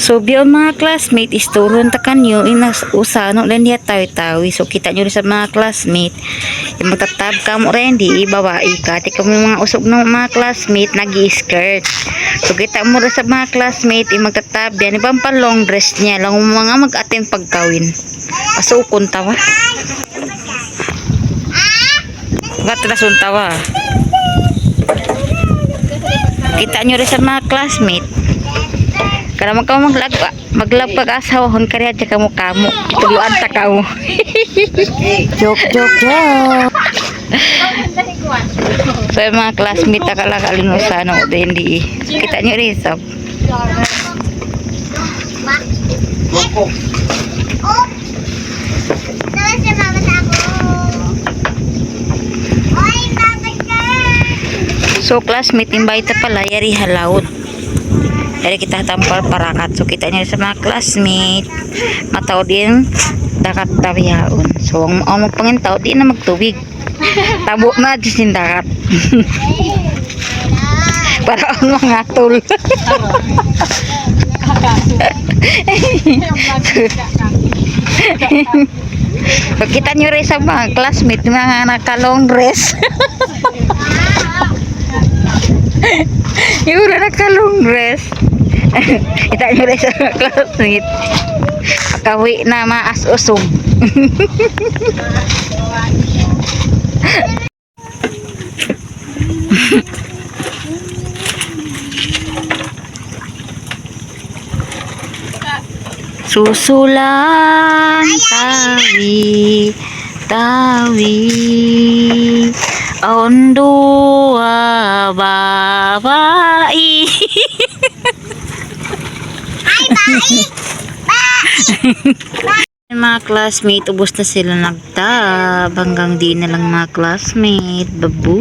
So, biyon mga classmate, isturon ta kanyo, inas usano lang niya tawi-tawi. So, kita nyo rin sa mga classmate, yung magtatab ka mo rin, di babae ka. Tika mo yung mga usog ng mga classmate, nag-i-skirt. So, kita mo rin sa mga classmate, yung magtatab yan, ibang pa long dress niya, lang mga mag-attend pagkawin. Asukon tawa. Ba't rason tawa? Kita nyo rin sa mga classmate. Kada magkaw maglagpag asawahon kariya dya kamo tuluan ta ka mo. Joke. So yung mga classmate ta kala kalinusan o hindi. Kita nyo rin sa so classmate invite pala yari halawot. Dari kita tampal parakat. So kita nyo sa mga classmate mataw din dakat tabihaon. So ang pangintao di na magtubig. Tabo na disin dakat. Para ang mga tol. So kita nyo rin sa mga classmate mga naka-long dress. Yung naka-long dress. Kita nyo rin sa classmate. Pakawi na maas-usog. Susulan tawi ondua babai. Ay, mga classmate, ubos na sila nagtab. Hanggang di na lang mga classmate. Babu.